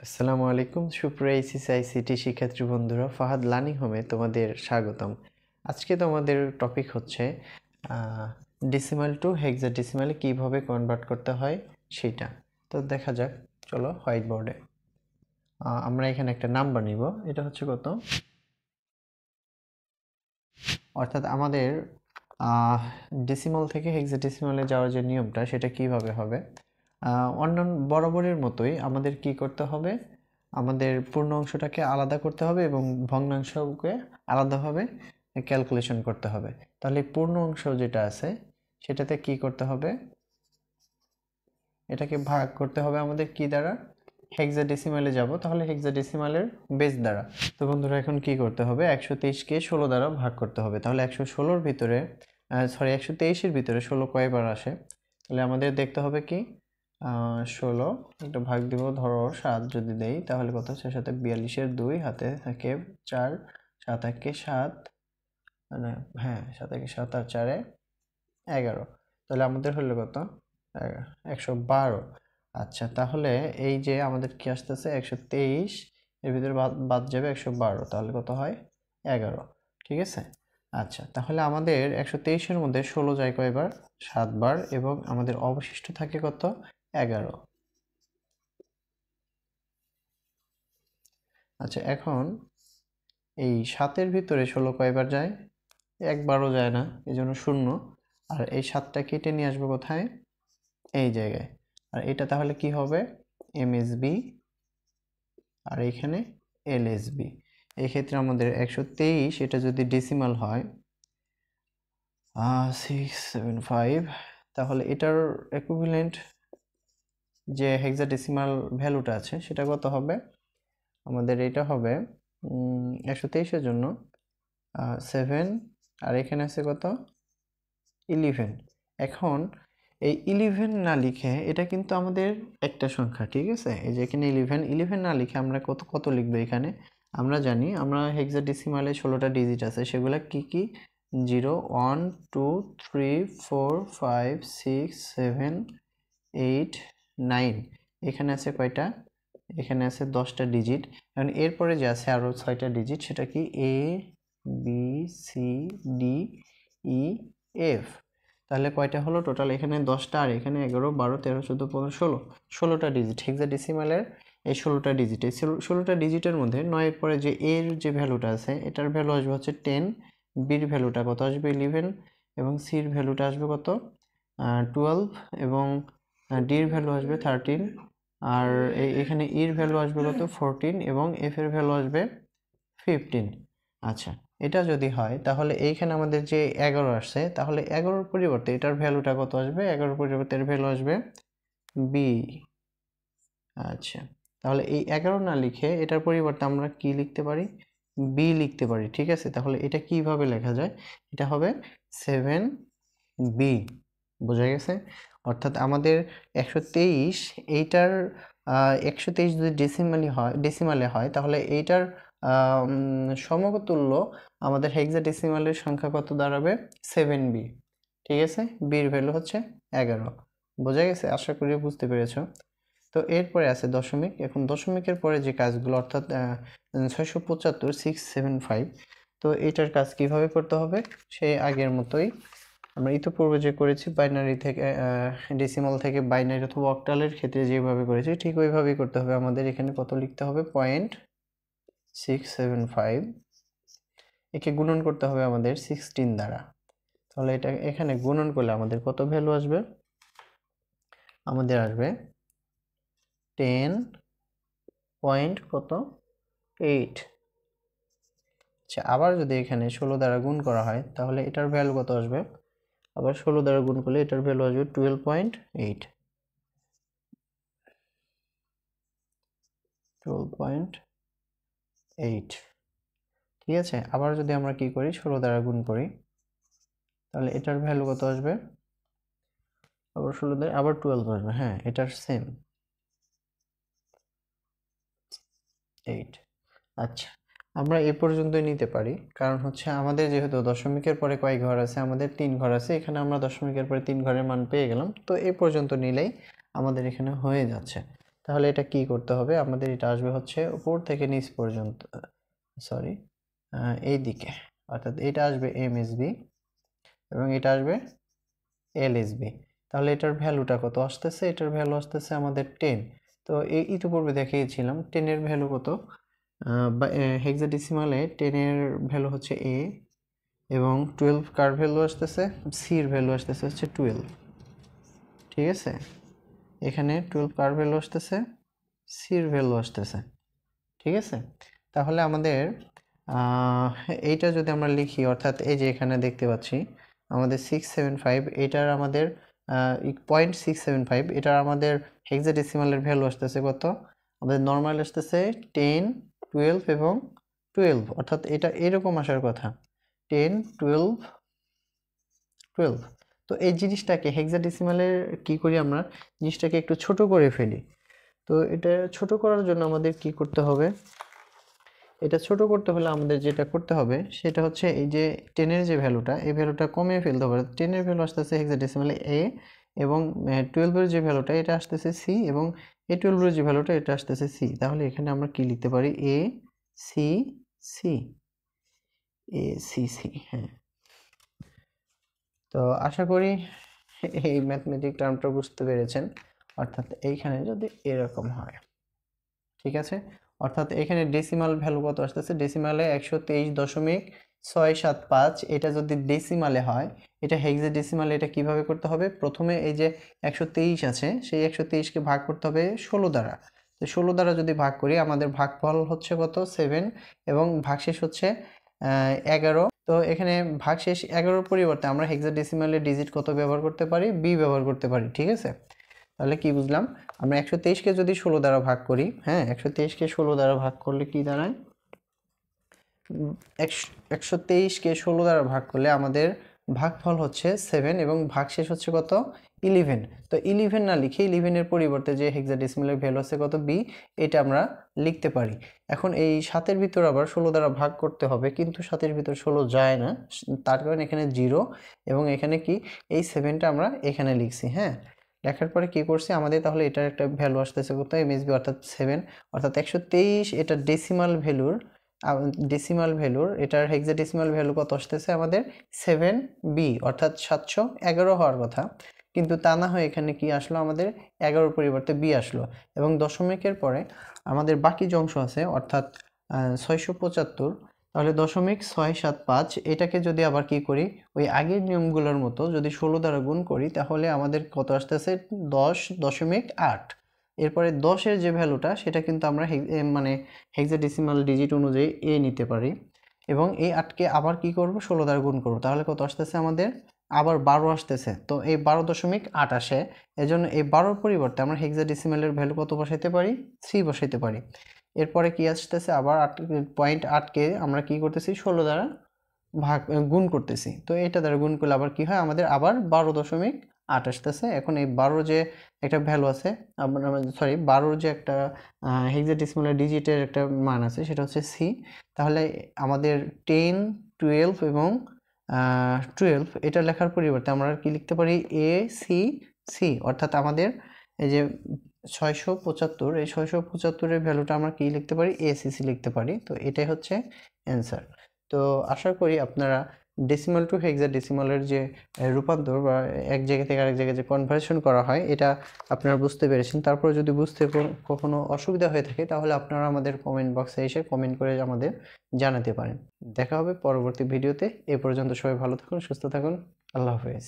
আসসালামু আলাইকুম সুপ্রিয় এইচএসআইসিটি শিক্ষার্থী বন্ধুরা, ফাহাদ লার্নিং হোমে তোমাদের স্বাগতম। আজকে তোমাদের টপিক হচ্ছে ডেসিমাল টু হেক্সাডেসিমালে কিভাবে কনভার্ট করতে হয় সেটা। তো দেখা যাক, চলো হোয়াইট বোর্ডে আমরা এখানে একটা নাম্বার নিব। এটা হচ্ছে কত, অর্থাৎ আমাদের ডেসিমাল থেকে হেক্সাডেসিমালে যাওয়ার যে নিয়মটা সেটা কিভাবে হবে। অন্যান্য বরাবরের মতোই আমাদের কি করতে হবে, আমাদের পূর্ণ অংশটাকে আলাদা করতে হবে এবং ভগ্নাংশকে আলাদাভাবে ক্যালকুলেশন করতে হবে। তাহলে পূর্ণ অংশ যেটা আছে সেটাতে কি করতে হবে, এটাকে ভাগ করতে হবে আমাদের কি দ্বারা, হেক্সাডেসিমালে যাব, তাহলে হেক্সাডেসিমালের বেস দ্বারা। তো বন্ধুরা এখন কি করতে হবে, 123কে 16 দ্বারা ভাগ করতে হবে। তাহলে 116-র ভিতরে 123-এর ভিতরে 16 কয়বার আসে, তাহলে আমাদের দেখতে হবে কি 16 একটা ভাগ দিব, ধরো 7 যদি দেই তাহলে কত হচ্ছে, সাথে 42-এর 2 হাতে থাকে 4, 7 একে 7, মানে হ্যাঁ 7 একে 7 আর 4-এ 11, তাহলে আমাদের হলো কত 112। আচ্ছা, তাহলে এই যে আমাদের কি আসতেছে 123, এর ভিতরে বাদ যাবে 112, তাহলে কত হয় 11, ঠিক আছে। আচ্ছা, তাহলে আমাদের 123-এর মধ্যে 16 যায় কয়বার, 7 বার, এবং আমাদের অবশিষ্ট থাকে কত 11। আচ্ছা, এখন এই 7-এর ভিতরে 16 কয়বার যায়, একবারও যায় না, এই জন্য 0। আর এই 7টা কেটে নিয়ে আসবো কোথায়, এই জায়গায়। আর এটা তাহলে কি হবে এমএসবি, আর এখানে এলএসবি। এই ক্ষেত্রে আমাদের 123 এটা যদি ডেসিমাল হয় 675, তাহলে এটার ইকুইভ্যালেন্ট যে হেক্সাডেসিমাল ভ্যালুটা আছে সেটা কত হবে, আমাদের এটা হবে 123-এর জন্য 7, আর এখানে আছে কত 11। এখন এই 11 না লিখে, এটা কিন্তু আমাদের একটা সংখ্যা, ঠিক আছে। এই যে এখানে 11 না লিখে আমরা কত কত লিখবো এখানে, আমরা জানি আমরা হেক্সাডেসিমালে 16টা ডিজিট আছে, সেগুলা কি কি, 0 1 2 3 4 5 6 7 8 9, এখানে আছে কয়টা, এখানে আছে 10টা ডিজিট। এখন এরপরে যে আছে আরো 6টা ডিজিট, সেটা কি A B C D E F, তাহলে কয়টা হলো টোটাল, এখানে 10টা আর এখানে 11 12 13 14 15 16, 16টা ডিজিট হেক্সাডেসিমালের। এই 16টা ডিজিট, এই 16টা ডিজিটের মধ্যে 9 এর পরে যে এর যে ভ্যালুটা আছে এটার ভ্যালু আসবে হচ্ছে 10, বির ভ্যালুটা কত আসবে 11, এবং সির ভ্যালুটা আসবে কত 12, এবং ডির ভ্যালু আসবে 13, আর এখানে ইর ভ্যালু আসবে কত 14, এবং এফ এর ভ্যালু আসবে 15। আচ্ছা, এটা যদি হয় তাহলে এইখানে আমাদের যে 11 আসছে, তাহলে 11-র পরিবর্তে এটার ভ্যালুটা কত আসবে, 11-র পরিবর্তে এর ভ্যালু আসবে বি। আচ্ছা, তাহলে এই 11 না লিখে এটার পরিবর্তে আমরা কি লিখতে পারি, বি লিখতে পারি, ঠিক আছে। তাহলে এটা কিভাবে লেখা যায়, এটা হবে 7বি, বোঝা গেছে। অর্থাৎ আমাদের 123, এইটার 123 যদি ডেসিমালে হয় তাহলে এইটার সমতুল্য আমাদের হেক্সাডেসিমালের সংখ্যা কত দাঁড়াবে 7বি, ঠিক আছে। বির ভ্যালু হচ্ছে 11, বোঝা গেছে, আশা করি বুঝতে পেরেছো। তো এরপরে আছে দশমিক। এখন দশমিকের পরে যে কাজগুলো, অর্থাৎ 675 675, তো এটার কাজ কিভাবে করতে হবে, সেই আগের মতোই আমরা ইতিপূর্বে যে করেছি, বাইনারি থেকে ডেসিমাল থেকে বাইনারি অথবা অক্টালের ক্ষেত্রে যেভাবে করেছি ঠিক ওইভাবেই করতে হবে। আমাদের এখানে কত লিখতে হবে 0.675, একে গুণন করতে হবে আমাদের 16 দ্বারা। তাহলে এটা এখানে গুণন করলে আমাদের কত ভ্যালু আসবে, আমাদের আসবে 10 পয়েন্ট কত 8। আচ্ছা, আবার যদি এখানে 16 দ্বারা গুণ করা হয় তাহলে এটার ভ্যালু কত আসবে, আবার 16 দ্বারা গুণ করলে এটার ভ্যালু আসবে 12.8, 12.8, ঠিক আছে। আবার যদি আমরা কি করি 16 দ্বারা গুণ করি তাহলে এটার ভ্যালু কত আসবে, আবার 16 দ্বারা আবার 12 আসবে, হ্যাঁ এটার সেম 8। আচ্ছা, আমরা এ পর্যন্তই নিতে পারি, কারণ হচ্ছে আমাদের যেহেতু দশমিকের পরে কয় ঘর আছে, আমাদের 3 ঘর আছে, এখানে আমরা দশমিকের পরে 3 ঘরের মান পেয়ে গেলাম, তো এ পর্যন্ত নিলেই আমাদের এখানে হয়ে যাচ্ছে। তাহলে এটা কি করতে হবে, আমাদের এটা আসবে হচ্ছে উপর থেকে নিচ পর্যন্ত, সরি এই দিকে, অর্থাৎ এটা আসবে এমএসবি এবং এটা আসবে এলএসবি। তাহলে এটার ভ্যালুটা কত আসতেছে, এটার ভ্যালু আসতেছে আমাদের 10। তো এই ইতিপূর্বে দেখিয়েছিলাম 10 এর ভ্যালু কত, হেক্সাডেসিমালে 10 এর ভ্যালু হচ্ছে এ এবং 12 কার ভ্যালু আসতেছে, সির ভ্যালু আসতেছে হচ্ছে 12, ঠিক আছে। এখানে 12 কার ভ্যালু আসতেছে, সির ভ্যালু আসতেছে, ঠিক আছে। তাহলে আমাদের এইটা যদি আমরা লিখি, অর্থাৎ এই যে এখানে দেখতে পাচ্ছি আমাদের 675, এটার আমাদের 0.675, এটার আমাদের হেক্সাডেসিমালের ভ্যালু আসতেছে কত, আমাদের নর্মাল আসতেছে 10, 12 এবং 12, অর্থাৎ এটা এরকম আসার কথা 10, 12, 12। তো এই জিনিসটাকে হেক্সাডেসিমালের কি করি আমরা, জিনিসটাকে একটু ছোট করে ফেলি। তো এটা ছোট করার জন্য আমাদের কি করতে হবে, এটা ছোট করতে হলে আমাদের যেটা করতে হবে সেটা হচ্ছে এই যে 10 এর যে ভ্যালুটা, এই ভ্যালুটা কমিয়ে ফেলতে হবে। 10 এর ভ্যালু আসতেছে হেক্সাডেসিমালে এ এবং 12 এর যে ভ্যালুটা এটা আসতেছে সি এবং এ 12 এর যে ভ্যালুটা এটা আসতেছে সি। তাহলে এখানে আমরা কি লিখতে পারি, A C C, A C C. হ্যাঁ, তো আশা করি এই ম্যাথমেটিক টার্মটা বুঝতে পেরেছেন। অর্থাৎ এইখানে যদি এরকম হয়, ঠিক আছে, অর্থাৎ এখানে ডেসিমাল ভ্যালু কত আসতেছে, ডেসিমালে 123.675, এটা যদি ডেসিমালে হয়, এটা হেক্সাডেসিমালে এটা কিভাবে করতে হবে, প্রথমে এই যে 123 আছে সেই 123কে ভাগ করতে হবে 16 দ্বারা। তো 16 দ্বারা যদি ভাগ করি আমাদের ভাগফল হচ্ছে কত, 7 এবং ভাগশেষ হচ্ছে 11। তো এখানে ভাগশেষ 11 পরিবর্তে আমরা হেক্সাডেসিমালের ডিজিট কত ব্যবহার করতে পারি, বি ব্যবহার করতে পারি, ঠিক আছে। তাহলে কি বুঝলাম, আমরা 123কে যদি 16 দ্বারা ভাগ করি, হ্যাঁ 123কে 16 দ্বারা ভাগ করলে কি দাঁড়ায়, 123কে 16 দ্বারা ভাগ করলে আমাদের ভাগফল হচ্ছে 7 এবং ভাগশেষ হচ্ছে কত, 11। তো 11 না লিখে 11 এর পরিবর্তে যে হেক্সাডেসিমালের ভ্যালু আছে কত, বি, এটা আমরা লিখতে পারি। এখন এই 7-এর ভিতর আবার 16 দ্বারা ভাগ করতে হবে, কিন্তু 7-এর ভিতর 16 যায় না, তার কারণে এখানে 0 এবং এখানে কি এই 7টা আমরা এখানে লিখছি। হ্যাঁ, লেখার পরে কি করছি আমাদের, তাহলে এটার একটা ভ্যালু আসতেছে কত, এমএসবি অর্থাৎ 7, অর্থাৎ 123 এটা ডেসিমাল ভ্যালুর এটার হেক্সাডেসিমাল ভ্যালু কত আসতেছে আমাদের 7b, অর্থাৎ 711 হওয়ার কথা, কিন্তু তা না হয়ে এখানে কি আসলো, আমাদের 11 পরিবর্তে b আসলো। এবং দশমিকের পরে আমাদের বাকি যে অংশ আছে অর্থাৎ 675, তাহলে 0.675, এটাকে যদি আবার কি করি, ওই আগের নিয়মগুলোর মতো যদি 16 দ্বারা গুণ করি তাহলে আমাদের কত আসতেছে 10.8। এরপরে 10-এর যে ভ্যালুটা সেটা কিন্তু আমরা মানে হেক্সাডেসিমাল ডিজিট অনুযায়ী এ নিতে পারি এবং এই 8কে আবার কি করব, 16 দ্বারা গুণ করব, তাহলে কত আসতেছে আমাদের আবার 12 আসতেছে। তো এই 12.8 আসে, এজন্য এই 12-র পরিবর্তে আমরা হেক্সাডেসিমালের ভ্যালু কত বসাইতে পারি, 3 বসাইতে পারি। এরপরে কি আসতেছে, আবার 8.8কে আমরা কি করতেছি, 16 দ্বারা গুণ করতেছি। তো এটা দ্বারা গুণ করলে আবার কি হয়, আমাদের আবার 12.8 আসতেছে। এখন এই 12 যে একটা ভ্যালু আছে, সরি 12 যে একটা হেক্সাডেসিমাল ডিজিটের একটা মান আছে সেটা হচ্ছে সি। তাহলে আমাদের 10, 12 এবং 12 এটা লেখার পরিবর্তে আমরা কি লিখতে পারি, এ সি সি, অর্থাৎ আমাদের এই যে 675, এই 675-এর ভ্যালুটা আমরা কি লিখতে পারি, এসিসি লিখতে পারি। তো এটাই হচ্ছে অ্যান্সার। তো আশা করি আপনারা ডেসিমাল টু হেক্সাডেসিমালের যে রূপান্তর বা এক জায়গা থেকে আরেক জায়গায় যে কনভার্সন করা হয় এটা আপনারা বুঝতে পেরেছেন। তারপরে যদি বুঝতে কখনো অসুবিধা হয়ে থাকে তাহলে আপনারা আমাদের কমেন্ট বক্সে এসে কমেন্ট করে আমাদের জানাতে পারেন। দেখা হবে পরবর্তী ভিডিওতে। এ পর্যন্ত সবাই ভালো থাকুন, সুস্থ থাকুন, আল্লাহ হাফেজ।